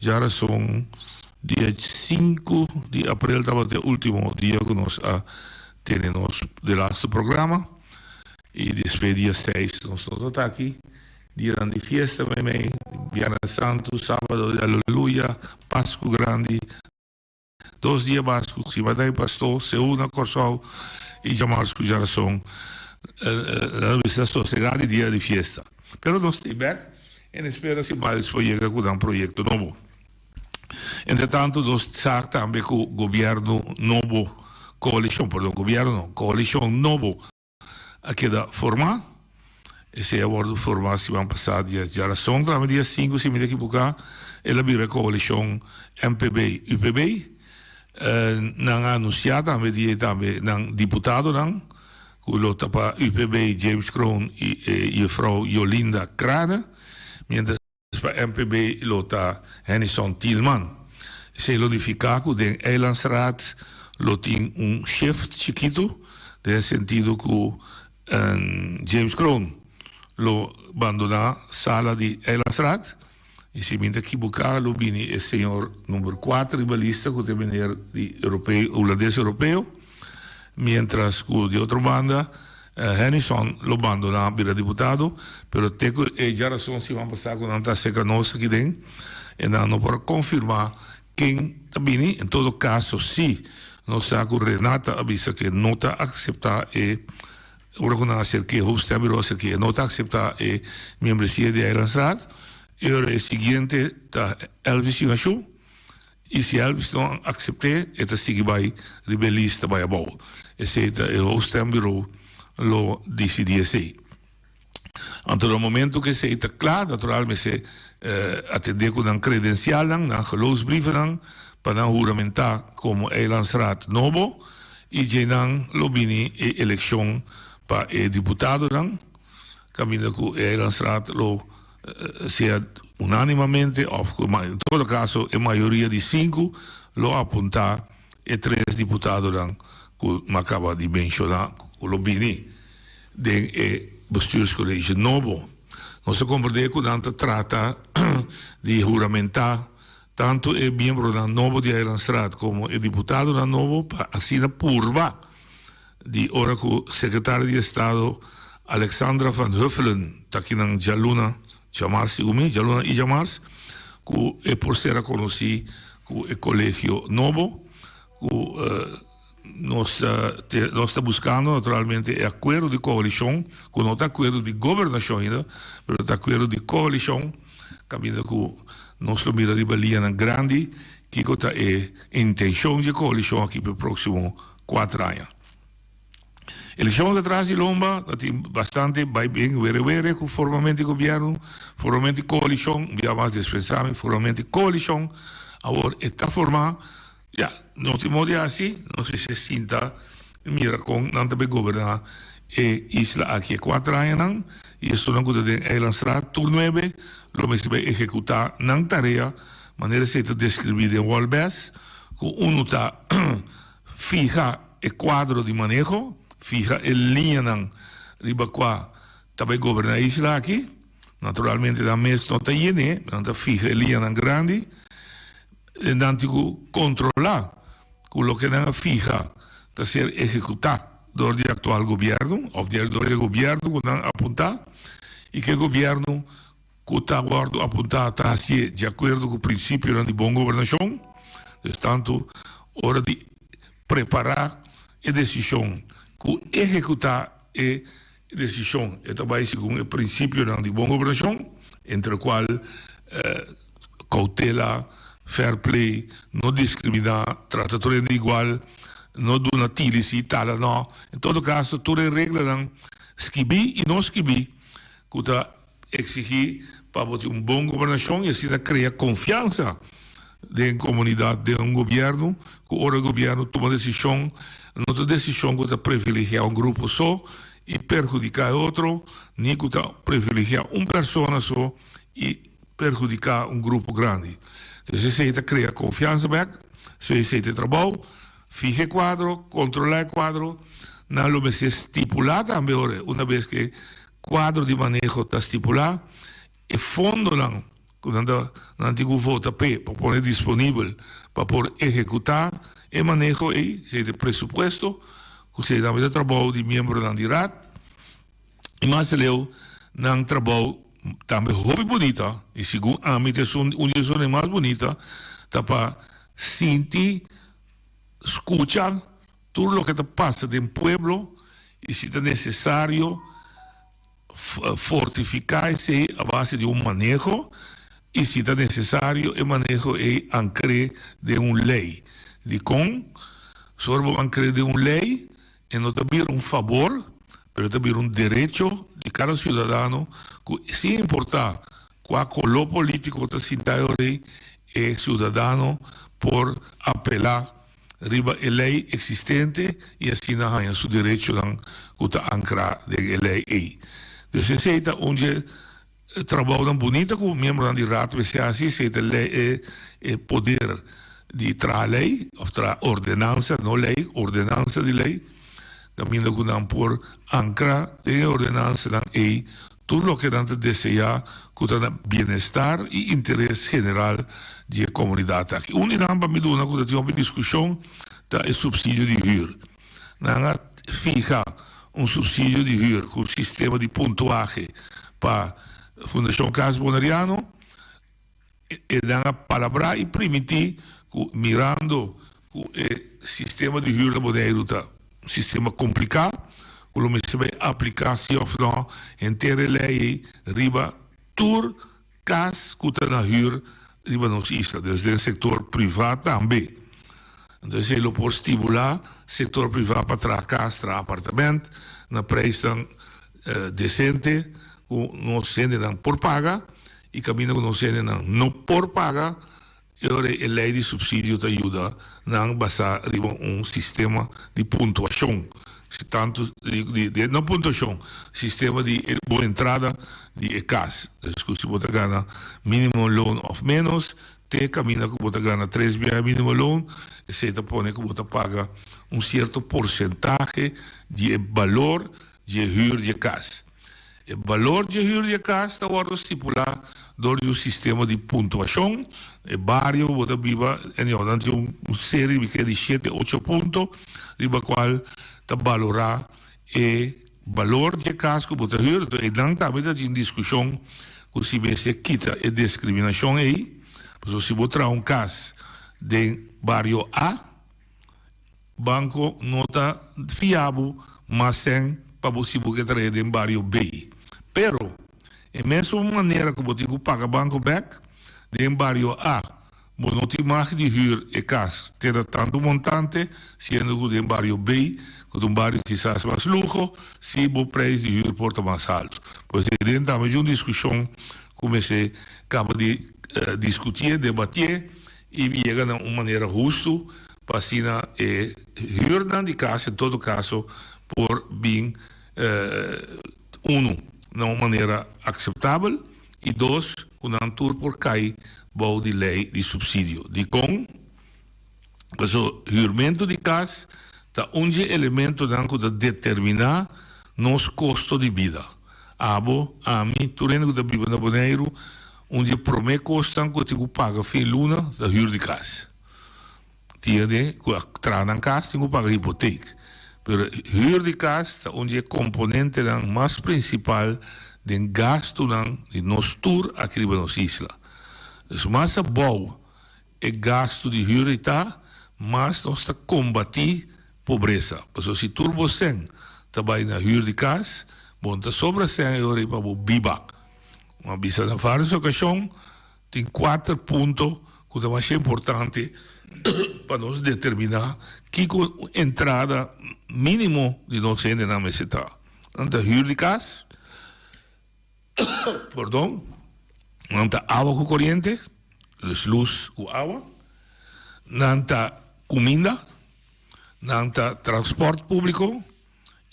ya son día 5 de abril, estaba el último día que nos tenemos de nuestro programa. Y después día 6 nos está aquí. Día de fiesta, Viernes Santo, sábado de Aleluya, Pascua Grande. 2 dias Pascua, si va a pastor, se una corsal y llamar que ya son la visita sosegada y día de fiesta. Pero no estoy back en espera si va a llegar con un proyecto nuevo. Entre tanto, nos sabe también que el gobierno nuevo, coalición nuevo, queda formado. Esse acordo formal se vai passar dia son, dia 5, se me equivocar, ela vira coalição MPB-UPB. Não anunciado também não deputado não, que lota para UPB James Kroon e a Frau Jolinda Krane, mientras para MPB lota Hennisson Tielman. Se unificar com o Eilandsraad, tem shift chiquito, no sentido que James Kroon lo abandona sala di Eilandsraad e si mente equivocar lo bini il signor numero 4 ribalista che deve venire di europeo, olandese europeo, mientras que di otra banda Hennisson lo abandona per deputato, però teco e già razón si va a passare con tanta secanosa qui dentro e non per confermare che bini, in todo caso sì, non sa che Renata avvisa che non sta accettata e ora con la che hoofdstembureau che non accepta e membresia di Eilandsraad. E ora il seguente da Elvis Singashu. E se Elvis non accetta, e ta sigue bij rebellista bij abou. E se il hoofdstembureau lo decide sì. Anto il momento che sei claro, naturalmente se attende con un credenziale, un geloofsbrief, per non juramentare come Eilandsraad nuovo, e già lo bini e elezione para el diputado, camino que Eilandsraad lo sea unánimamente, o en todo caso, en mayoría de 5, lo apunta e 3 diputados que me acaba de mencionar, que lo vini de bestuurscollege nuevo. No se comprende que tanto trata de juramentar tanto el miembro nuevo de Eilandsraad como el diputado nuevo para así la purva di ora que secretario di Stato Alexandra van Huffelen aqui na Jaluna e Jamars que é por ser reconhecido que é colégio novo que nós está buscando naturalmente é acordo de coalição que não está acordo de governação ainda mas está acordo de coalição caminho que nós mira de balia grande que é intenção de coalição aqui para o próximo 4 anos. Elezione atrás di Lomba, bastante, vai bem, vere, com formalmente governo, formalmente coalição, via mais dispensabile, formalmente coalição, agora está formada, já, não tem modo assim, não se sinta, mira, com não também governar, e isla aqui 4 anos, e isso não cuida de Eilandsraad, turno 9, lo mesmo vai executar na tarefa, maneira se te descrever em Walbes, que está fija o quadro de manejo, fija el línea riba qua também governa a isla aqui naturalmente da mês não está yene então fija el línea grande e nantigo controlar com o que não fija de ser executado do atual governo ou do governo que não apontar e que o governo que está apontado está assim de acordo com o princípio de boa governação portanto hora de preparar a decisão que executar a decisão é também segundo o princípio de boa governação, entre o qual cautela, fair play, não discriminar, tratar de igual, não donatílice e tal, não. Em todo caso, toda a regra de esquibi e não esquibi, que está exigir para ter uma boa governação e assim criar confiança da comunidade de governo, que ora o governo toma decisão. Não decisão que privilegiar grupo só e perjudicar outro, nem que privilegiar pessoa só e perjudicar grupo grande. Então, se você cria confiança, se você trabalha, fije quadro, controlar quadro, não lo se estipular também, uma vez que quadro de manejo está estipulado, e fundo quando não tem volta para pôr disponível para por executar e manejo aí, seja presupuesto, seja também o trabalho de membro da DIRAT, e mais leu, não trabalho também hobby bonita, e segundo a minha uma zona mais bonita, tá para sentir, escuchar tudo o que passa dentro do pueblo, e se é necessário fortificar-se a base de manejo, e se é necessário o manejo é ancre de lei. De com, sobre o ancre de lei, e não também favor, mas também direito de cada cidadão, que sem importar qual color político está sentado aí, é cidadão por apelar riba a lei existente e assim não ganha seu direito que está ancrado de lei aí. Então, se é onde trabalho bonito com membro da DIRAT, se é assim, se é poder de tra lei, ou tra ordenança, não lei, ordenança de lei, caminho que não por ancrar em ordenança da lei, tudo o que não deseja que tenha bem-estar e interesse geral da comunidade aqui. Unidade para me dar uma coisa de discussão é o subsídio de huur. Não fija subsídio de huur com o sistema de pontuagem para a Fundação Casa Bonariano e dan a palavra e permitir mirando o sistema de huur da Bonaire tá um sistema complicado, como se vai aplicar se ou não inteira lei riba tur cas que está na huur riba nos isla, desde o setor privado também. Então, ele pode estimular o setor privado para trazer casa, trazer apartamento, na preço decente, que não sendo por paga, e caminho que não sendo não por paga, e a lei de subsídio te ajuda a basar sistema de pontuação. Tanto não pontuação, sistema de boa entrada de ECAS. Se você ganha mínimo loan ou menos, te camina que você ganha 3 vezes mínimo loan, e você põe que você paga certo porcentagem de valor de huur de casa. O valor de huur de casa está agora estipulado dentro do sistema de pontuação. O barrio você viva em uma série de 7, 8 pontos, riba qual está valorar o valor de casa que você huur. E não também está em discussão que se você quita a discriminação aí, porque se você traz caso de barrio A, banco não está fiável, mas sem para você trazer em barrio B. Pero, a mesma maneira que você paga banco back, em barrio A, você não tem mais de huur e casa, ter tanto montante, sendo que em barrio B, que é um barrio quizás mais luxo, se o preço de huur porta mais alto. Pois é, dentro de uma discussão, comecei acaba de discutir, debater, e chega de uma maneira justa, para assim, huur de casa, em todo caso, por bem, de uma maneira aceitável, e dois, quando a tour por cair, bom de lei de subsídio. De com, o huurmento de casa, está elemento de determinar nos custos de vida. A mim, turendo que vive na Bonaire, onde promete custa que você paga fim luna da huur de casa. Tiene, que traz na casa, tem que pagar hipoteca. Pero huur de casa, onde é componente mais principal do gasto de nos tour aqui na nossa isla. É mais bom é gasto de huur está, mas nós está combater pobreza. Porque se turbo sem trabalha na huur de casa, bom, está sobra sem euro para o biba. Uma visa na várias ocasiões, tem 4 pontos que é mais importante para nós determinar que entrada mínimo de nós ainda na meseta. Anta huur de casa, perdão, anta água com corrente, luz com água, anta comida, anta transporte público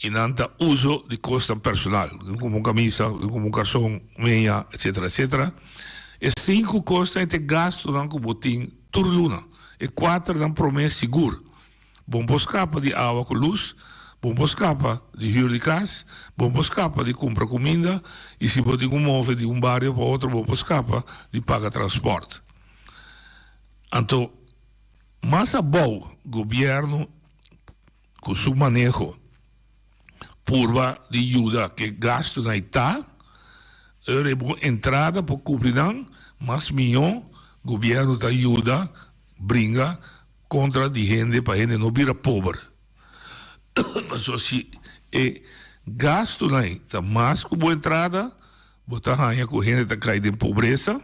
e anta uso de costa personal, como camisa, como calção, meia, etc, etc. E 5 costas de gasto que botim turluna. E 4 dan promessa seguro. Bom, buscar de água com luz, bom escapa de huur de casa, bom escapa de comprar comida, e se pode mover de um bairro para outro, bom escapa de pagar transporte. Então, mas a bom governo com seu manejo purva de ajuda que gasto na Ita, é boa entrada para cobrir, mas melhor governo da ajuda brinca contra de gente para gente não vira pobre. Mas se gasto na Ita, mas com boa entrada, botar ranha com gente que cai em pobreza,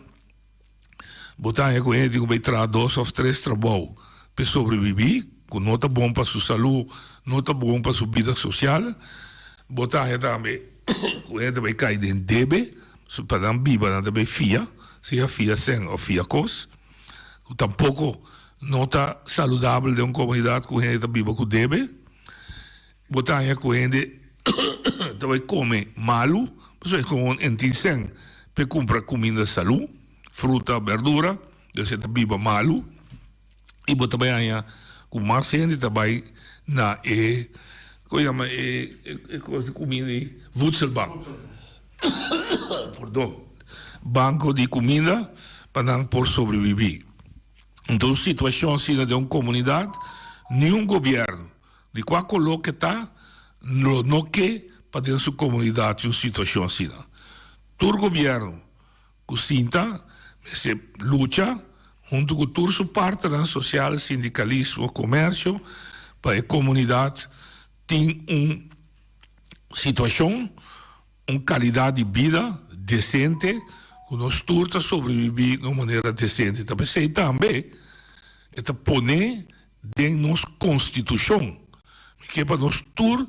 botar ranha com gente que vai trazer 2 ou 3 trabalhos para sobreviver, que não está bom para sua saúde, não está bom para sua vida social, botar ranha também com gente que vai cair em débito, para dar viva, não também fia, seja fia sem ou fia cos, tampouco não está saudável de uma comunidade com gente que viva com débito, botar ranha com gente também come malo, você com um entisem para comprar comida de saúde, fruta, verdura, você está viva malo, e botar também com mais gente também na coisa de comida voedselbank, perdão, banco de comida para por sobreviver. Então, situação assim de uma comunidade, nenhum governo de qual coloque está não quer para dentro da sua comunidade uma situação assim. Todo governo que sinta se luta junto com toda sua parte social, sindicalismo, comércio, para a comunidade ter uma situação, uma qualidade de vida decente, que nós todos sobreviver de uma maneira decente. Também sei também, é poner dentro da nossa Constituição, que é para nós todos